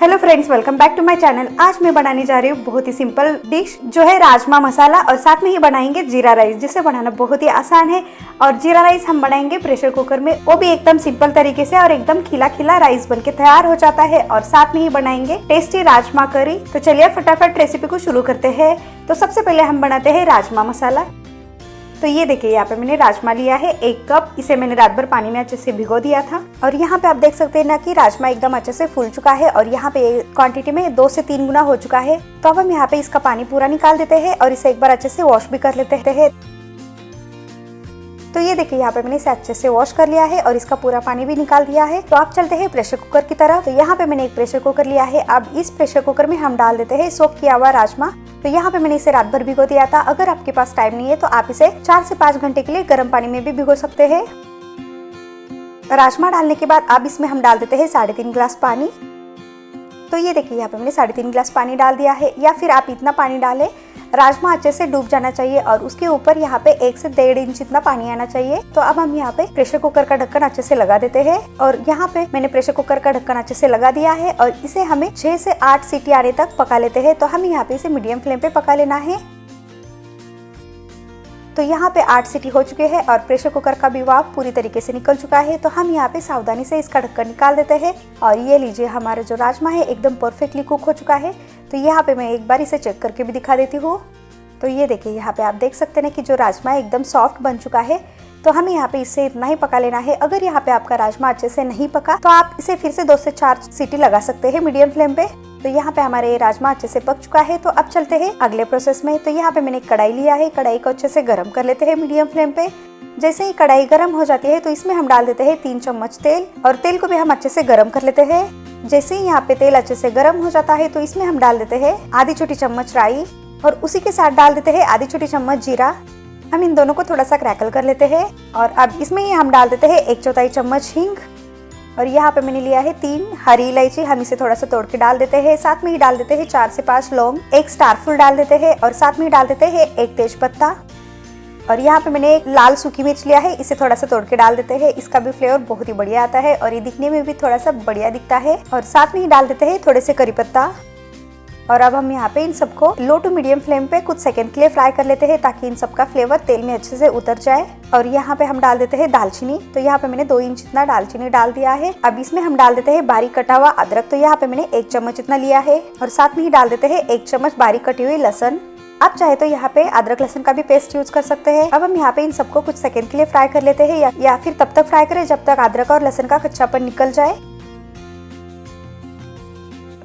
Hello friends, welcome back to my channel. आज मैं बनाने जा रही हूँ बहुत ही सिंपल डिश जो है राजमा मसाला, और साथ में ही बनाएंगे जीरा राइस, जिसे बनाना बहुत ही आसान है। और जीरा राइस हम बनाएंगे प्रेशर कुकर में, वो भी एकदम सिंपल तरीके से, और एकदम खिला खिला राइस बनके तैयार हो जाता है। और साथ में ही बनाएंगे टेस्टी राजमा करी। तो चलिए फटाफट रेसिपी को शुरू करते हैं। तो सबसे पहले हम बनाते हैं राजमा मसाला। तो ये देखिए, यहाँ पे मैंने राजमा लिया है 1 कप। इसे मैंने रात भर पानी में अच्छे से भिगो दिया था। और यहाँ पे आप देख सकते हैं ना कि राजमा एकदम अच्छे से फूल चुका है, और यहाँ पे क्वांटिटी में 2 से 3 गुना हो चुका है। तो अब हम यहाँ पे इसका पानी पूरा निकाल देते हैं और इसे एक बार अच्छे से वॉश भी कर लेते हैं। तो ये देखिए, यहाँ पे मैंने इसे अच्छे से वॉश कर लिया है और इसका पूरा पानी भी निकाल दिया है। तो आप चलते हैं प्रेशर कुकर की तरफ। तो यहाँ पे मैंने एक प्रेशर कुकर लिया है। अब इस प्रेशर कुकर में हम डाल देते हैं सोक किया हुआ राजमा। तो यहाँ पे मैंने इसे रात भर भिगो दिया था। अगर आपके पास टाइम नहीं है तो आप इसे 4 से 5 घंटे के लिए गर्म पानी में भी भिगो सकते हैं। राजमा डालने के बाद अब इसमें हम डाल देते हैं 3.5 गिलास पानी। तो ये देखिए, यहाँ पे मैंने 3.5 गिलास पानी डाल दिया है, या फिर आप इतना पानी डालें, राजमा अच्छे से डूब जाना चाहिए और उसके ऊपर यहाँ पे 1 से 1.5 इंच इतना पानी आना चाहिए। तो अब हम यहाँ पे प्रेशर कुकर का ढक्कन अच्छे से लगा देते हैं। और यहाँ पे मैंने प्रेशर कुकर का ढक्कन अच्छे से लगा दिया है और इसे हमें 6 से 8 सीटी आने तक पका लेते हैं। तो हमें यहाँ पे इसे मीडियम फ्लेम पे पका लेना है। तो यहाँ पे 8 सीटी हो चुके हैं और प्रेशर कुकर का भी वाफ पूरी तरीके से निकल चुका है। तो हम यहाँ पे सावधानी से इसका ढक्कन निकाल देते हैं। और ये लीजिए, हमारा जो राजमा है एकदम परफेक्टली कुक हो चुका है। तो यहाँ पे मैं एक बार इसे चेक करके भी दिखा देती हूँ। तो ये देखिए, यहाँ पे आप देख सकते हैं कि जो राजमा है एकदम सॉफ्ट बन चुका है। तो हमें यहाँ पे इससे इतना ही पका लेना है। अगर यहाँ पे आपका राजमा अच्छे से नहीं पका तो आप इसे फिर से 2 से 4 सीटी लगा सकते हैं मीडियम फ्लेम पे। तो यहाँ पे हमारे राजमा अच्छे से पक चुका है। तो अब चलते हैं अगले प्रोसेस में। तो यहाँ पे मैंने कढ़ाई लिया है। कढ़ाई को अच्छे से गर्म कर लेते हैं मीडियम फ्लेम पे। जैसे ही कढ़ाई गर्म हो जाती है तो इसमें हम डाल देते हैं 3 चम्मच तेल, और तेल को भी हम अच्छे से गर्म कर लेते हैं। जैसे ही यहाँ पे तेल अच्छे से गर्म हो जाता है तो इसमें हम डाल देते हैं आधी छोटी चम्मच राई, और उसी के साथ डाल देते हैं आधी छोटी चम्मच जीरा। हम इन दोनों को थोड़ा सा क्रैकल कर लेते हैं। और अब इसमें ही हम डाल देते हैं 1/4 चम्मच हींग। और यहाँ पे मैंने लिया है 3 हरी इलायची, हम इसे थोड़ा सा तोड़ के डाल देते हैं। साथ में ही डाल देते हैं 4 से 5 लौंग, 1 स्टार फूल डाल देते हैं, और साथ में ही डाल देते हैं 1 तेज पत्ता। और यहाँ पे मैंने एक लाल सूखी मिर्च लिया है, इसे थोड़ा सा तोड़ के डाल देते हैं। इसका भी फ्लेवर बहुत ही बढ़िया आता है और ये दिखने में भी थोड़ा सा बढ़िया दिखता है। और साथ में ही डाल देते हैं थोड़े से करी पत्ता। और अब हम यहाँ पे इन सबको लो टू मीडियम फ्लेम पे कुछ सेकंड के लिए फ्राई कर लेते हैं, ताकि इन सबका फ्लेवर तेल में अच्छे से उतर जाए। और यहाँ पे हम डाल देते हैं दालचीनी। तो यहाँ पे मैंने 2 इंच इतना दालचीनी डाल दिया है। अब इसमें हम डाल देते हैं बारीक कटा हुआ अदरक। तो यहाँ पे मैंने 1 चम्मच इतना लिया है, और साथ में ही डाल देते हैं 1 चम्मच बारीक कटी हुई लहसुन। आप चाहे तो यहाँ पे अदरक लहसुन का भी पेस्ट यूज कर सकते हैं। अब हम यहाँ पे इन सबको कुछ सेकंड के लिए फ्राई कर लेते हैं, या फिर तब तक फ्राई करें जब तक अदरक और लहसुन का कच्चापन निकल जाए।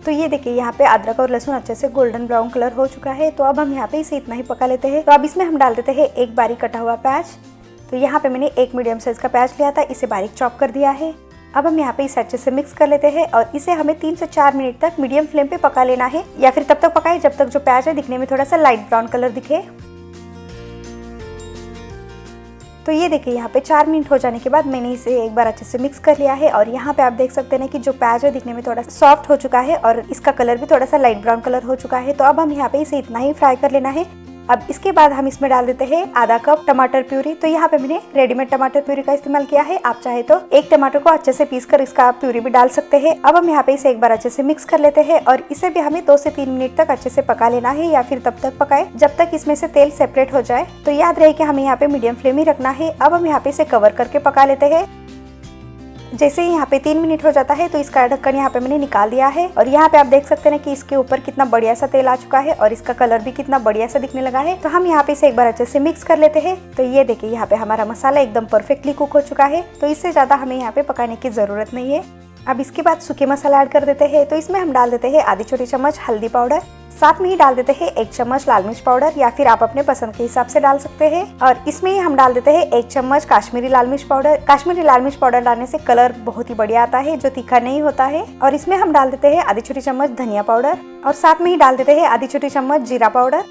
तो ये देखिए, यहाँ पे अदरक और लहसुन अच्छे से गोल्डन ब्राउन कलर हो चुका है। तो अब हम यहाँ पे इसे इतना ही पका लेते हैं। तो अब इसमें हम डाल देते हैं 1 बारीक कटा हुआ प्याज। तो यहाँ पे मैंने 1 मीडियम साइज का प्याज लिया था, इसे बारीक चॉप कर दिया है। अब हम यहाँ पे इसे अच्छे से मिक्स कर लेते हैं, और इसे हमें 3 से 4 मिनट तक मीडियम फ्लेम पे पका लेना है, या फिर तब तक पकाए जब तक जो प्याज है दिखने में थोड़ा सा लाइट ब्राउन कलर दिखे। तो ये देखिए, यहाँ पे 4 मिनट हो जाने के बाद मैंने इसे एक बार अच्छे से मिक्स कर लिया है। और यहाँ पे आप देख सकते हैं कि जो प्याज है दिखने में थोड़ा सॉफ्ट हो चुका है, और इसका कलर भी थोड़ा सा लाइट ब्राउन कलर हो चुका है। तो अब हम यहाँ पे इसे इतना ही फ्राई कर लेना है। अब इसके बाद हम इसमें डाल देते हैं आधा कप टमाटर प्यूरी। तो यहाँ पे मैंने रेडीमेड टमाटर प्यूरी का इस्तेमाल किया है। आप चाहे तो 1 टमाटर को अच्छे से पीस कर इसका प्यूरी भी डाल सकते हैं। अब हम यहाँ पे इसे एक बार अच्छे से मिक्स कर लेते हैं, और इसे भी हमें 2 से 3 मिनट तक अच्छे से पका लेना है, या फिर तब तक पकाए जब तक इसमें से तेल सेपरेट हो जाए। तो याद रहे कि हमें यहाँ पे मीडियम फ्लेम ही रखना है। अब हम यहाँ पे इसे कवर करके पका लेते हैं। जैसे ही यहाँ पे 3 मिनट हो जाता है तो इसका ढक्कन यहाँ पे मैंने निकाल दिया है। और यहाँ पे आप देख सकते हैं कि इसके ऊपर कितना बढ़िया सा तेल आ चुका है, और इसका कलर भी कितना बढ़िया सा दिखने लगा है। तो हम यहाँ पे इसे एक बार अच्छे से मिक्स कर लेते हैं। तो ये देखिए, यहाँ पे हमारा मसाला एकदम परफेक्टली कुक हो चुका है। तो इससे ज्यादा हमें यहाँ पे पकाने की जरूरत नहीं है। अब इसके बाद सूखे मसाला ऐड कर देते हैं। तो इसमें हम डाल देते हैं आधी छोटी चम्मच हल्दी पाउडर, साथ में ही डाल देते हैं 1 चम्मच लाल मिर्च पाउडर, या फिर आप अपने पसंद के हिसाब से डाल सकते हैं। और इसमें ही हम डाल देते हैं 1 चम्मच काश्मीरी लाल मिर्च पाउडर। काश्मीरी लाल मिर्च पाउडर डालने से कलर बहुत ही बढ़िया आता है, जो तीखा नहीं होता है। और इसमें हम डाल देते हैं आधी छोटी चम्मच धनिया पाउडर, और साथ में ही डाल देते हैं आधी छोटी चम्मच जीरा पाउडर।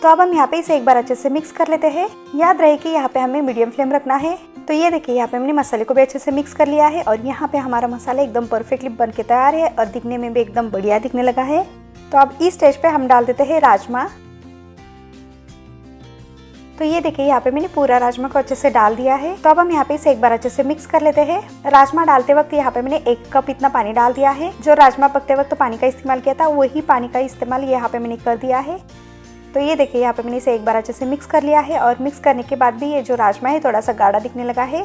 तो अब हम यहाँ पे इसे एक बार अच्छे से मिक्स कर लेते हैं। याद रहे कि यहाँ पे हमें मीडियम फ्लेम रखना है। तो ये देखिए, यहाँ पे मैंने मसाले को भी अच्छे से मिक्स कर लिया है, और यहाँ पे हमारा मसाला एकदम परफेक्टली बन के तैयार है, और दिखने में भी एकदम बढ़िया दिखने लगा है। तो अब इस स्टेज पे हम डाल देते हैं राजमा। तो ये देखिए यहाँ पे मैंने पूरा राजमा को अच्छे से डाल दिया है। तो अब हम यहाँ पे इसे एक बार अच्छे से मिक्स कर लेते हैं। राजमा डालते वक्त यहाँ पे मैंने 1 कप इतना पानी डाल दिया है। जो राजमा पकते वक्त तो पानी का इस्तेमाल किया था वही पानी का इस्तेमाल यहाँ पे मैंने कर दिया है। तो ये देखिए यहाँ पे मैंने इसे एक बार अच्छे से मिक्स कर लिया है और मिक्स करने के बाद भी ये जो राजमा है थोड़ा सा गाढ़ा दिखने लगा है।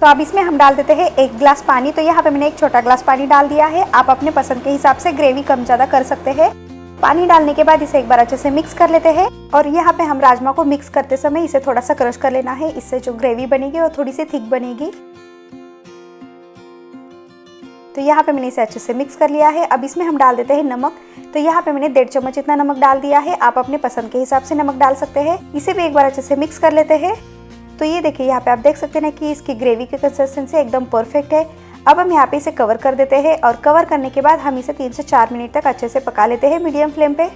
तो अब इसमें हम डाल देते हैं 1 गिलास पानी। तो यहाँ पे मैंने 1 छोटा गिलास पानी डाल दिया है। आप अपने पसंद के हिसाब से ग्रेवी कम ज़्यादा कर सकते हैं। पानी डालने के बाद इसे एक बार अच्छे से मिक्स कर लेते हैं और यहाँ पे हम राजमा को मिक्स करते समय इसे थोड़ा सा क्रश कर लेना है। इससे जो ग्रेवी बनेगी वो थोड़ी सी थिक बनेगी। तो यहाँ पे मैंने इसे अच्छे से मिक्स कर लिया है। अब इसमें हम डाल देते हैं नमक। तो यहाँ पे मैंने 1.5 चम्मच इतना नमक डाल दिया है। आप अपने पसंद के हिसाब से नमक डाल सकते हैं। इसे भी एक बार अच्छे से मिक्स कर लेते हैं। तो ये देखिए यहाँ पे आप देख सकते हैं कि इसकी ग्रेवी की कंसिस्टेंसी एकदम परफेक्ट है। अब हम यहाँ पे इसे कवर कर देते हैं और कवर करने के बाद हम इसे 3 से 4 मिनट तक अच्छे से पका लेते हैं मीडियम फ्लेम पे।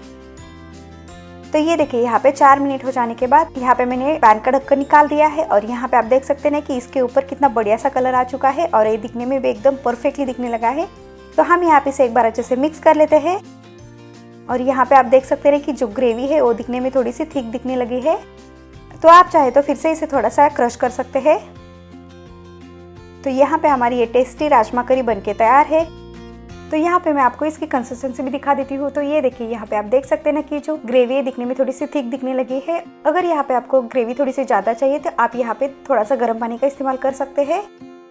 तो ये देखिए यहाँ पे 4 मिनट हो जाने के बाद यहाँ पे मैंने पैन का ढक्कन निकाल दिया है और यहाँ पे आप देख सकते हैं कि इसके ऊपर कितना बढ़िया सा कलर आ चुका है और ये दिखने में भी एकदम परफेक्टली दिखने लगा है। तो हम यहाँ पे इसे एक बार अच्छे से मिक्स कर लेते हैं और यहाँ पे आप देख सकते हैं कि जो ग्रेवी है वो दिखने में थोड़ी सी थिक दिखने लगी है। तो आप चाहे तो फिर से इसे थोड़ा सा क्रश कर सकते हैं। तो यहाँ पे हमारी ये टेस्टी राजमा करी बनके तैयार है। तो यहाँ पे मैं आपको इसकी कंसिस्टेंसी भी दिखा देती हूँ। तो ये देखिए यहाँ पे आप देख सकते हैं ना कि जो ग्रेवी है दिखने में थोड़ी सी थिक दिखने लगी है। अगर यहाँ पे आपको ग्रेवी थोड़ी सी ज़्यादा चाहिए तो आप यहाँ पे थोड़ा सा गर्म पानी का इस्तेमाल कर सकते हैं।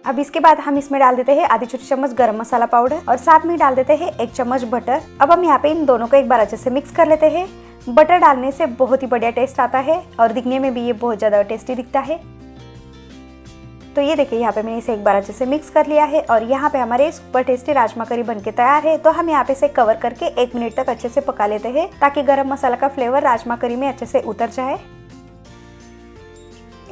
अब इसके बाद हम इसमें डाल देते हैं आधी छोटी चम्मच गरम मसाला पाउडर और साथ में डाल देते हैं 1 चम्मच बटर। अब हम यहाँ पे इन दोनों को एक बार अच्छे से मिक्स कर लेते हैं। बटर डालने से बहुत ही बढ़िया टेस्ट आता है और दिखने में भी ये बहुत ज़्यादा टेस्टी दिखता है। तो ये देखिए यहाँ पे मैंने इसे एक बार अच्छे से मिक्स कर लिया है और यहाँ पे हमारे सुपर टेस्टी राजमा करी बनके तैयार है। तो हम यहाँ पे इसे कवर करके 1 मिनट तक अच्छे से पका लेते हैं ताकि गरम मसाला का फ्लेवर राजमा करी में अच्छे से उतर जाए।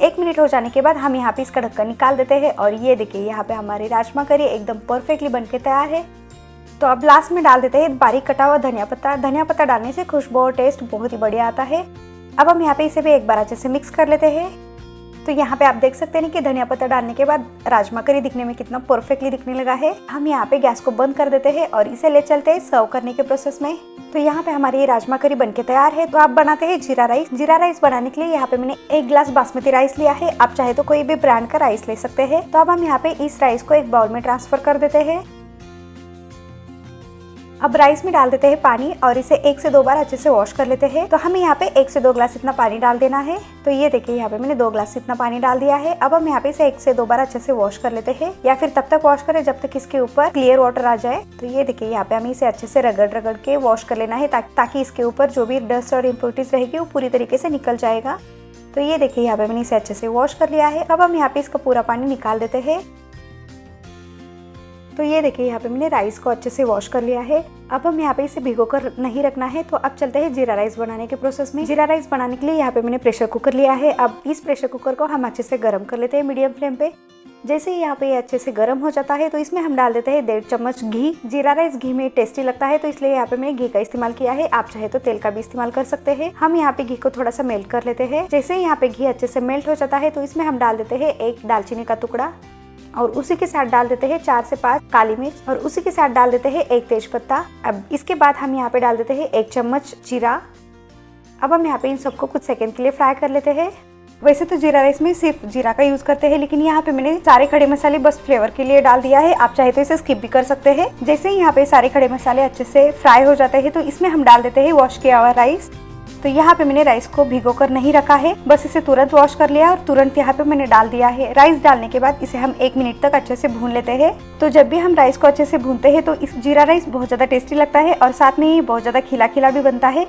1 मिनट हो जाने के बाद हम यहाँ पे इसका ढक्कन निकाल देते हैं और ये देखिए यहाँ पे हमारी राजमा करी एकदम परफेक्टली बनके तैयार है। तो अब लास्ट में डाल देते हैं बारीक कटा हुआ धनिया पत्ता। धनिया पत्ता डालने से खुशबू और टेस्ट बहुत ही बढ़िया आता है। अब हम यहाँ पे इसे भी एक बार अच्छे से मिक्स कर लेते हैं। तो यहाँ पे आप देख सकते हैं कि धनिया पत्ता डालने के बाद राजमा करी दिखने में कितना परफेक्टली दिखने लगा है। हम यहाँ पे गैस को बंद कर देते हैं और इसे ले चलते हैं सर्व करने के प्रोसेस में। तो यहाँ पे हमारी ये राजमा करी बनके तैयार है। तो आप बनाते हैं जीरा राइस। जीरा राइस बनाने के लिए यहाँ पे मैंने 1 गिलास बासमती राइस लिया है। आप चाहे तो कोई भी ब्रांड का राइस ले सकते हैं। तो अब हम यहाँ पे इस राइस को एक बाउल में ट्रांसफर कर देते हैं। अब राइस में डाल देते हैं पानी और इसे 1 से 2 बार अच्छे से वॉश कर लेते हैं। तो हमें यहाँ पे 1 से 2 गिलास इतना पानी डाल देना है। तो ये देखिए यहाँ पे मैंने 2 गिलास इतना पानी डाल दिया है। अब हम यहाँ पे इसे 1 से 2 बार अच्छे से वॉश कर लेते हैं या फिर तब तक वॉश करें जब तक इसके ऊपर क्लियर वाटर आ जाए। तो ये देखिए यहाँ पे हमें इसे अच्छे से रगड़ रगड़ के वॉश कर लेना है ताकि इसके ऊपर जो भी डस्ट और इम्प्योरिटीज रहेगी वो पूरी तरीके से निकल जाएगा। तो ये देखिए यहाँ पे मैंने इसे अच्छे से वॉश कर लिया है। अब हम यहाँ पे इसका पूरा पानी निकाल देते हैं। तो ये देखिए यहाँ पे मैंने राइस को अच्छे से वॉश कर लिया है। अब हम यहाँ पे इसे भिगो कर नहीं रखना है। तो अब चलते हैं जीरा राइस बनाने के प्रोसेस में। जीरा राइस बनाने के लिए यहाँ पे मैंने प्रेशर कुकर लिया है। अब इस प्रेशर कुकर को हम अच्छे से गर्म कर लेते हैं मीडियम फ्लेम पे। जैसे ही यहाँ पे ये अच्छे से गर्म हो जाता है तो इसमें हम डाल देते हैं 1.5 चम्मच घी। जीरा राइस घी में टेस्टी लगता है तो इसलिए यहाँ पे मैंने घी का इस्तेमाल किया है। आप चाहे तो तेल का भी इस्तेमाल कर सकते हैं। हम यहाँ पे घी को थोड़ा सा मेल्ट कर लेते हैं। जैसे ही यहाँ पे घी अच्छे से मेल्ट हो जाता है तो इसमें हम डाल देते हैं 1 दालचीनी का टुकड़ा और उसी के साथ डाल देते हैं 4 से 5 काली मिर्च और उसी के साथ डाल देते हैं 1 तेज पत्ता। अब इसके बाद हम यहाँ पे डाल देते हैं 1 चम्मच जीरा। अब हम यहाँ पे इन सबको कुछ सेकंड के लिए फ्राई कर लेते हैं। वैसे तो जीरा राइस में सिर्फ जीरा का यूज करते हैं, लेकिन यहाँ पे मैंने सारे खड़े मसाले बस फ्लेवर के लिए डाल दिया है। आप चाहे तो इसे स्किप भी कर सकते हैं। जैसे ही यहाँ पे सारे खड़े मसाले अच्छे से फ्राई हो जाते हैं तो इसमें हम डाल देते हैं वॉश किया हुआ राइस। तो यहाँ पे मैंने राइस को भिगो कर नहीं रखा है, बस इसे तुरंत वॉश कर लिया और तुरंत यहाँ पे मैंने डाल दिया है। राइस डालने के बाद इसे हम 1 मिनट तक अच्छे से भून लेते हैं। तो जब भी हम राइस को अच्छे से भूनते हैं तो इस जीरा राइस बहुत ज़्यादा टेस्टी लगता है और साथ में ये बहुत ज़्यादा खिला खिला भी बनता है।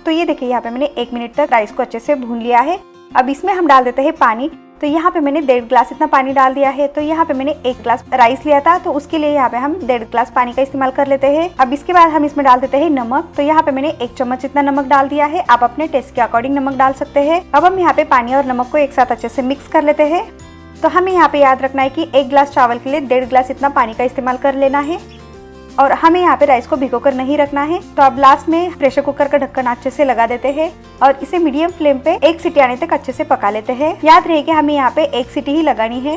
तो ये देखिए यहाँ पे मैंने 1 मिनट तक राइस को अच्छे से भून लिया है। अब इसमें हम डाल देते हैं पानी। तो यहाँ पे मैंने 1.5 गिलास इतना पानी डाल दिया है। तो यहाँ पे मैंने 1 गिलास राइस लिया था तो उसके लिए यहाँ पे हम 1.5 गिलास पानी का इस्तेमाल कर लेते हैं। अब इसके बाद हम इसमें डाल देते हैं नमक। तो यहाँ पे मैंने 1 चम्मच इतना नमक डाल दिया है। आप अपने टेस्ट के अकॉर्डिंग नमक डाल सकते हैं। अब हम यहाँ पे पानी और नमक को एक साथ अच्छे से मिक्स कर लेते हैं। तो हमें यहाँ पे याद रखना है कि 1 गिलास चावल के लिए 1.5 गिलास इतना पानी का इस्तेमाल कर लेना है और हमें यहाँ पे राइस को भिगो कर नहीं रखना है। तो अब लास्ट में प्रेशर कुकर का ढक्कन अच्छे से लगा देते हैं और इसे मीडियम फ्लेम पे 1 सीटी आने तक अच्छे से पका लेते हैं। याद रहे कि हमें यहाँ पे 1 सीटी ही लगानी है।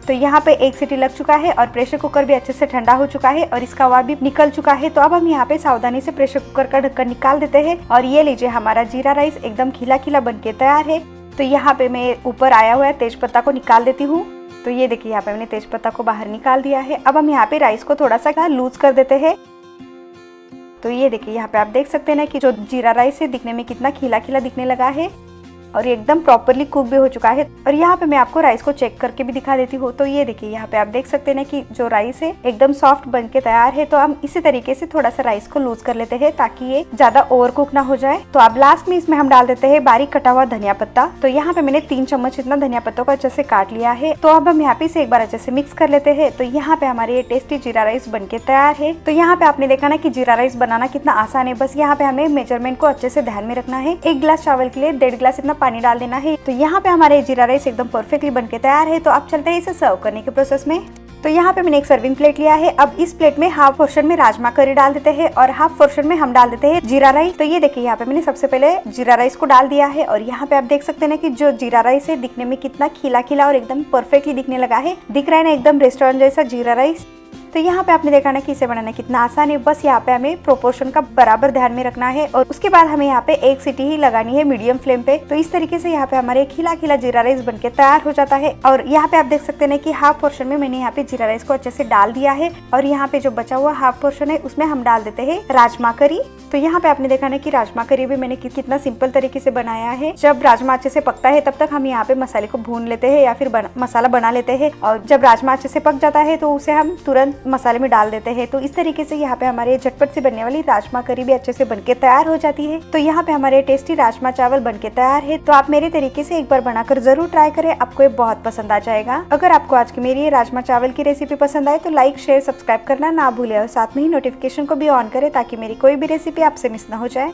तो यहाँ पे एक सीटी लग चुका है और प्रेशर कुकर भी अच्छे से ठंडा हो चुका है और इसका हवा भी निकल चुका है। तो अब हम यहाँ पे सावधानी से प्रेशर कुकर का ढक्कन निकाल देते हैं और ये लीजिए हमारा जीरा राइस एकदम खिला खिला बन के तैयार है। तो यहाँ पे मैं ऊपर आया हुआ तेज पत्ता को निकाल देती हूँ। तो ये देखिए यहाँ पे मैंने तेज पत्ता को बाहर निकाल दिया है। अब हम यहाँ पे राइस को थोड़ा सा लूज कर देते हैं। तो ये देखिए यहाँ पे आप देख सकते हैं ना कि जो जीरा राइस है दिखने में कितना खिला खिला दिखने लगा है और ये एकदम प्रॉपरली कुक भी हो चुका है। और यहाँ पे मैं आपको राइस को चेक करके भी दिखा देती हूँ। तो ये देखिए यहाँ पे आप देख सकते हैं ना कि जो राइस है एकदम सॉफ्ट बन के तैयार है। तो हम इसी तरीके से थोड़ा सा राइस को लूज कर लेते हैं ताकि ये ज्यादा ओवर कुक ना हो जाए। तो अब लास्ट में इसमें हम डाल देते हैं बारीक कटा हुआ धनिया पत्ता। तो यहाँ पे मैंने 3 चम्मच इतना धनिया पत्तों को अच्छे से काट लिया है। तो अब हम यहाँ पे इसे एक बार अच्छे से मिक्स कर लेते हैं। तो यहाँ पे हमारे ये टेस्टी जीरा राइस बन के तैयार है। तो यहाँ पे आपने देखा ना कि जीरा राइस बनाना कितना आसान है। बस यहाँ पे हमें मेजरमेंट को अच्छे से ध्यान में रखना है। 1 गिलास चावल के लिए 1.5 गिलास इतना पानी डाल देना है। तो यहाँ पे हमारे जीरा राइस एकदम परफेक्टली बनके तैयार है। तो अब चलते हैं इसे सर्व करने के प्रोसेस में। तो यहाँ पे मैंने एक सर्विंग प्लेट लिया है। अब इस प्लेट में हाफ पोर्शन में राजमा करी डाल देते हैं और हाफ पोर्शन में हम डाल देते हैं जीरा राइस। तो ये देखिए यहाँ पे मैंने सबसे पहले जीरा राइस को डाल दिया है और यहाँ पे आप देख सकते हैं ना कि जो जीरा राइस है दिखने में कितना खिला खिला और एकदम परफेक्टली दिखने लगा है। दिख रहा है ना एकदम रेस्टोरेंट जैसा जीरा राइस। तो यहाँ पे आपने देखा ना कि इसे बनाना कितना आसान है। बस यहाँ पे हमें प्रोपोर्शन का बराबर ध्यान में रखना है और उसके बाद हमें यहाँ पे 1 सीटी ही लगानी है मीडियम फ्लेम पे। तो इस तरीके से यहाँ पे हमारे खिला खिला जीरा राइस बनके तैयार हो जाता है। और यहाँ पे आप देख सकते हैं कि हाफ पोर्शन में मैंने यहाँ पे जीरा राइस को अच्छे से डाल दिया है और यहाँ पे जो बचा हुआ हाफ पोर्शन है उसमें हम डाल देते हैं राजमा करी। तो यहाँ पे आपने देखा ना कि राजमा करी भी मैंने कितना सिंपल तरीके से बनाया है। जब राजमा अच्छे से पकता है तब तक हम यहाँ पे मसाले को भून लेते हैं या फिर मसाला बना लेते हैं और जब राजमा अच्छे से पक जाता है तो उसे हम तुरंत मसाले में डाल देते हैं। तो इस तरीके से यहाँ पे हमारे झटपट से बनने वाली राजमा करी भी अच्छे से बनके तैयार हो जाती है। तो यहाँ पे हमारे टेस्टी राजमा चावल बनके तैयार है। तो आप मेरे तरीके से एक बार बनाकर जरूर ट्राई करें, आपको ये बहुत पसंद आ जाएगा। अगर आपको आज की मेरी ये राजमा चावल की रेसिपी पसंद आए तो लाइक शेयर सब्सक्राइब करना ना भूले और साथ में ही नोटिफिकेशन को भी ऑन करें ताकि मेरी कोई भी रेसिपी आपसे मिस ना हो जाए।